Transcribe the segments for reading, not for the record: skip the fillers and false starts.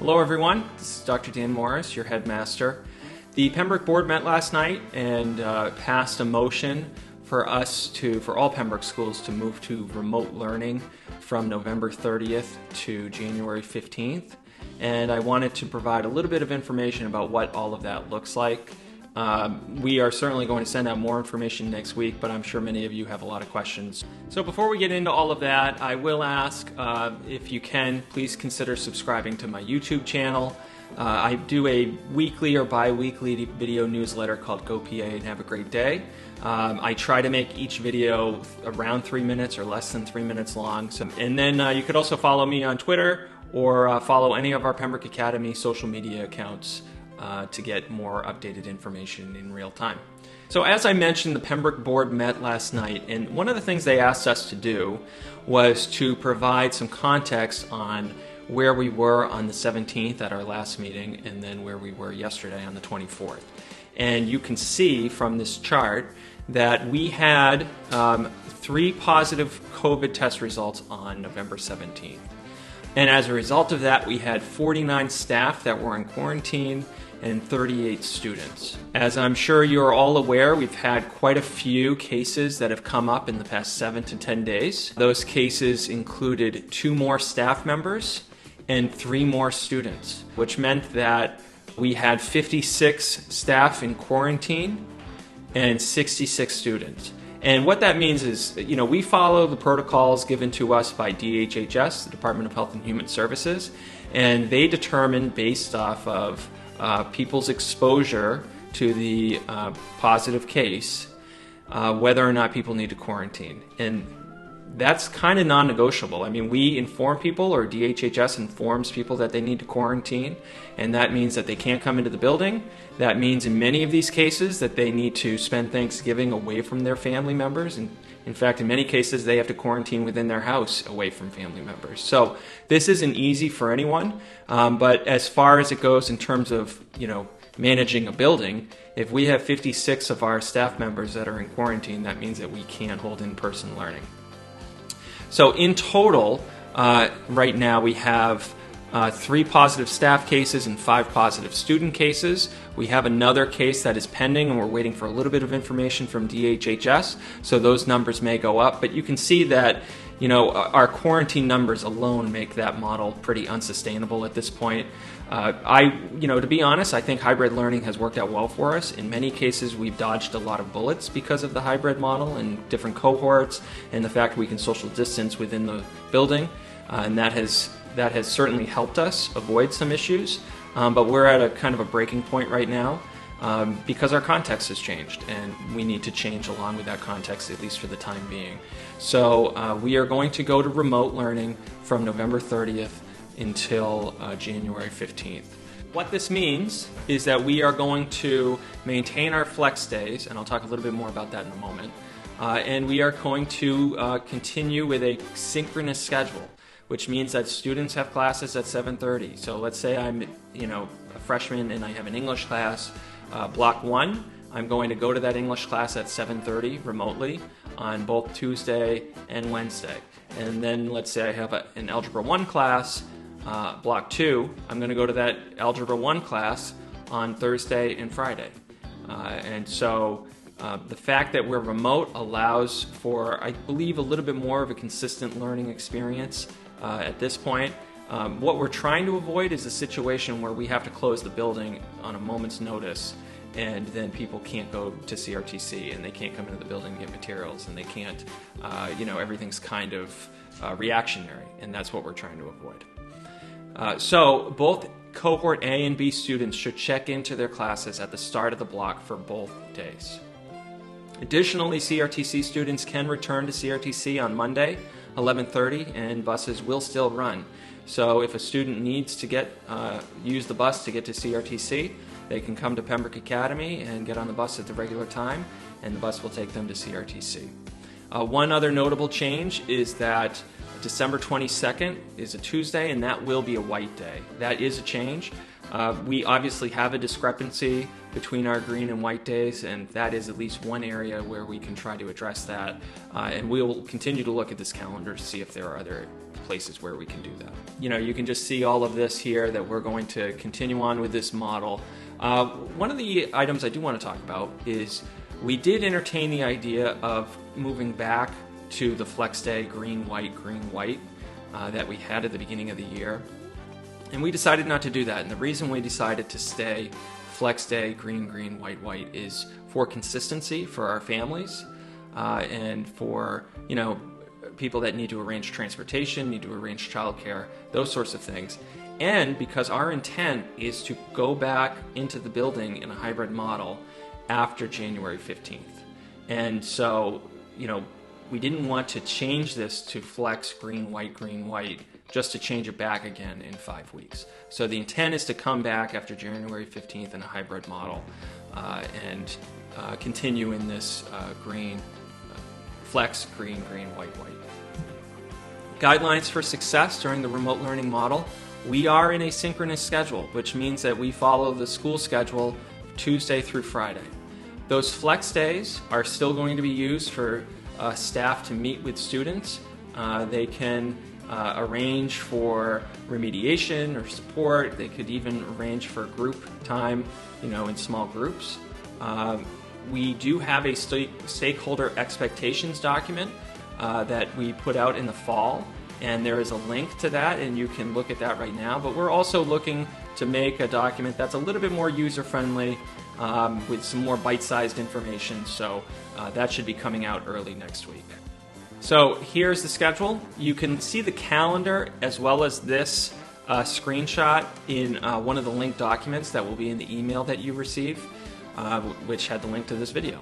Hello everyone, this is Dr. Dan Morris, your headmaster. The Pembroke board met last night and passed a motion for all Pembroke schools to move to remote learning from November 30th to January 15th. And I wanted to provide a little bit of information about what all of that looks like. We are certainly going to send out more information next week, but I'm sure many of you have a lot of questions. So before we get into all of that, I will ask if you can, please consider subscribing to my YouTube channel. I do a weekly or bi-weekly video newsletter called Go PA and Have a Great Day. I try to make each video around 3 minutes or less than 3 minutes long. And then you could also follow me on Twitter or follow any of our Pembroke Academy social media accounts to get more updated information in real time. So as I mentioned, the Pembroke board met last night, and one of the things they asked us to do was to provide some context on where we were on the 17th at our last meeting and then where we were yesterday on the 24th. And you can see from this chart that we had 3 positive COVID test results on November 17th. And as a result of that, we had 49 staff that were in quarantine and 38 students. As I'm sure you're all aware, we've had quite a few cases that have come up in the past 7 to 10 days. Those cases included 2 more staff members and 3 more students, which meant that we had 56 staff in quarantine and 66 students. And what that means is, we follow the protocols given to us by DHHS, the Department of Health and Human Services, and they determine based off of people's exposure to the positive case whether or not people need to quarantine. And that's kind of non-negotiable. I mean, we inform people, or DHHS informs people that they need to quarantine, and that means that they can't come into the building. That means in many of these cases that they need to spend Thanksgiving away from their family members, and in fact, in many cases, they have to quarantine within their house away from family members. So this isn't easy for anyone, but as far as it goes in terms of, managing a building, if we have 56 of our staff members that are in quarantine, that means that we can't hold in-person learning. So in total, right now we have 3 positive staff cases and 5 positive student cases. We have another case that is pending, and we're waiting for a little bit of information from DHHS, so those numbers may go up. But you can see that, our quarantine numbers alone make that model pretty unsustainable at this point. To be honest, I think hybrid learning has worked out well for us. In many cases, we've dodged a lot of bullets because of the hybrid model and different cohorts and the fact we can social distance within the building, and that has certainly helped us avoid some issues. But we're at a kind of a breaking point right now because our context has changed, and we need to change along with that context, at least for the time being. So we are going to go to remote learning from November 30th until January 15th. What this means is that we are going to maintain our flex days, and I'll talk a little bit more about that in a moment, and we are going to continue with a synchronous schedule, which means that students have classes at 7:30. So let's say I'm a freshman and I have an English class, block 1. I'm going to go to that English class at 7:30 remotely on both Tuesday and Wednesday. And then let's say I have an Algebra 1 class, block 2. I'm going to go to that Algebra 1 class on Thursday and Friday. And so the fact that we're remote allows for, I believe, a little bit more of a consistent learning experience at this point. What we're trying to avoid is a situation where we have to close the building on a moment's notice, and then people can't go to CRTC, and they can't come into the building and get materials, and they can't, everything's kind of reactionary, and that's what we're trying to avoid. So both cohort A and B students should check into their classes at the start of the block for both days. Additionally, CRTC students can return to CRTC on Monday, 11:30, and buses will still run. So if a student needs to use the bus to get to CRTC, they can come to Pembroke Academy and get on the bus at the regular time, and the bus will take them to CRTC. One other notable change is that December 22nd is a Tuesday, and that will be a white day. That is a change. We obviously have a discrepancy between our green and white days, and that is at least one area where we can try to address that. And we will continue to look at this calendar to see if there are other places where we can do that. You can just see all of this here, that we're going to continue on with this model. One of the items I do want to talk about is we did entertain the idea of moving back to the flex day green, white, that we had at the beginning of the year. And we decided not to do that. And the reason we decided to stay flex day, green, white is for consistency for our families and for, people that need to arrange transportation, need to arrange childcare, those sorts of things. And because our intent is to go back into the building in a hybrid model after January 15th. And so, we didn't want to change this to flex green, white, just to change it back again in 5 weeks. So the intent is to come back after January 15th in a hybrid model and continue in this flex green, white. Guidelines for success during the remote learning model. We are in a synchronous schedule, which means that we follow the school schedule Tuesday through Friday. Those flex days are still going to be used for staff to meet with students. They can arrange for remediation or support. They could even arrange for group time, in small groups. We do have a stakeholder expectations document that we put out in the fall, and there is a link to that, and you can look at that right now. But we're also looking to make a document that's a little bit more user-friendly with some more bite-sized information, so that should be coming out early next week. So here's the schedule. You can see the calendar as well as this screenshot in one of the linked documents that will be in the email that you receive, which had the link to this video.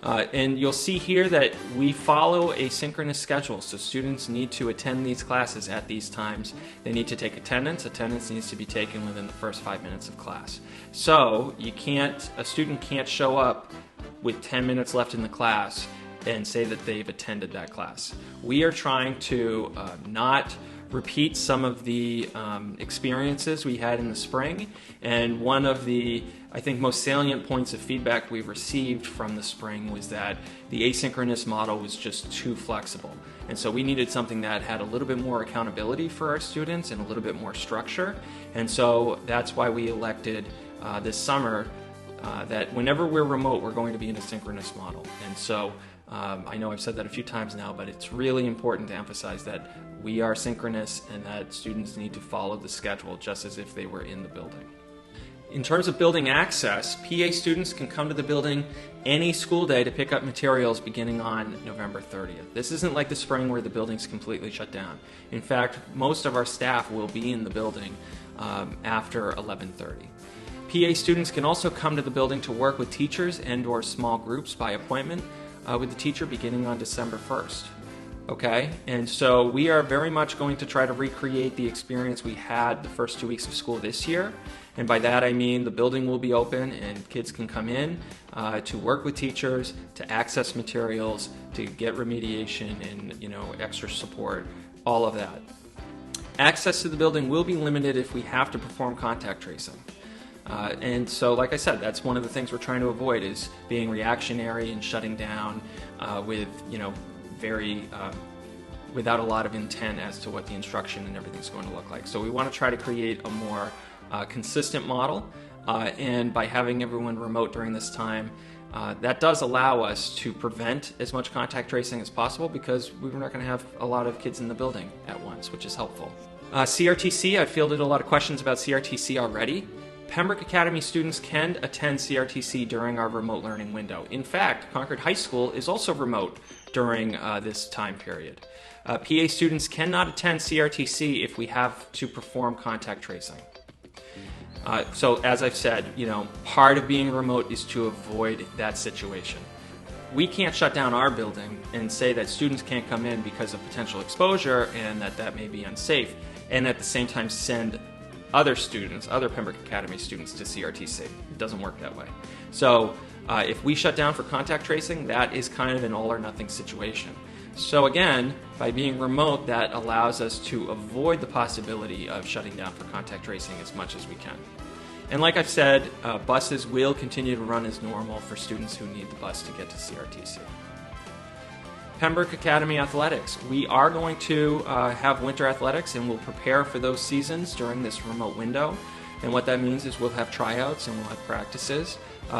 And you'll see here that we follow a synchronous schedule, so students need to attend these classes at these times. They need to take attendance. Attendance needs to be taken within the first 5 minutes of class. So a student can't show up with 10 minutes left in the class and say that they've attended that class. We are trying to not repeat some of the experiences we had in the spring, and one of the, I think, most salient points of feedback we received from the spring was that the asynchronous model was just too flexible. And so we needed something that had a little bit more accountability for our students and a little bit more structure. And so that's why we elected this summer that whenever we're remote, we're going to be in a synchronous model. And so I know I've said that a few times now, but it's really important to emphasize that we are synchronous and that students need to follow the schedule just as if they were in the building. In terms of building access, PA students can come to the building any school day to pick up materials beginning on November 30th. This isn't like the spring where the building's completely shut down. In fact, most of our staff will be in the building after 11:30. PA students can also come to the building to work with teachers and/or small groups by appointment with the teacher beginning on December 1st. Okay, and so we are very much going to try to recreate the experience we had the first 2 weeks of school this year. And by that I mean the building will be open and kids can come in to work with teachers, to access materials, to get remediation and extra support, all of that. Access to the building will be limited if we have to perform contact tracing. And so, like I said, that's one of the things we're trying to avoid, is being reactionary and shutting down with, without a lot of intent as to what the instruction and everything's going to look like. So we want to try to create a more consistent model, and by having everyone remote during this time, that does allow us to prevent as much contact tracing as possible, because we're not going to have a lot of kids in the building at once, which is helpful. CRTC, I've fielded a lot of questions about CRTC already. Pembroke Academy students can attend CRTC during our remote learning window. In fact, Concord High School is also remote during this time period. PA students cannot attend CRTC if we have to perform contact tracing. So as I've said, part of being remote is to avoid that situation. We can't shut down our building and say that students can't come in because of potential exposure and that may be unsafe, and at the same time send other students, other Pembroke Academy students, to CRTC. It doesn't work that way. So if we shut down for contact tracing, that is kind of an all or nothing situation. So again, by being remote, that allows us to avoid the possibility of shutting down for contact tracing as much as we can. And like I've said, buses will continue to run as normal for students who need the bus to get to CRTC. Pembroke Academy Athletics. We are going to have winter athletics, and we'll prepare for those seasons during this remote window. And what that means is we'll have tryouts and we'll have practices.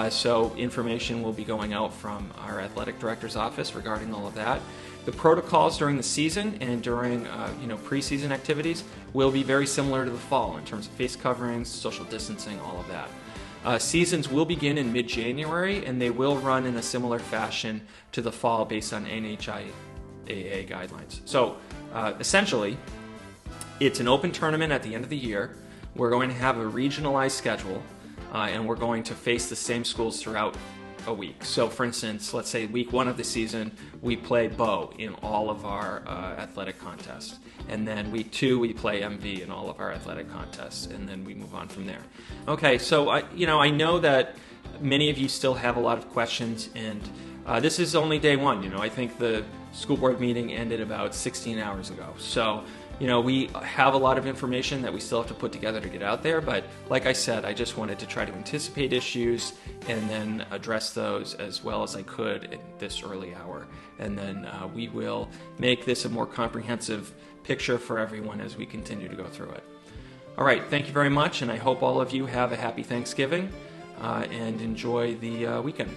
So information will be going out from our athletic director's office regarding all of that. The protocols during the season and during preseason activities will be very similar to the fall in terms of face coverings, social distancing, all of that. Seasons will begin in mid-January, and they will run in a similar fashion to the fall based on NHIAA guidelines. So essentially, it's an open tournament at the end of the year. We're going to have a regionalized schedule, and we're going to face the same schools throughout a week. So for instance, let's say week 1 of the season, we play Bow in all of our athletic contests. And then week 2, we play MV in all of our athletic contests, and then we move on from there. Okay, so I know that many of you still have a lot of questions, and this is only day 1. I think the school board meeting ended about 16 hours ago. So we have a lot of information that we still have to put together to get out there, but like I said, I just wanted to try to anticipate issues and then address those as well as I could at this early hour. And then we will make this a more comprehensive picture for everyone as we continue to go through it. All right, thank you very much, and I hope all of you have a happy Thanksgiving and enjoy the weekend.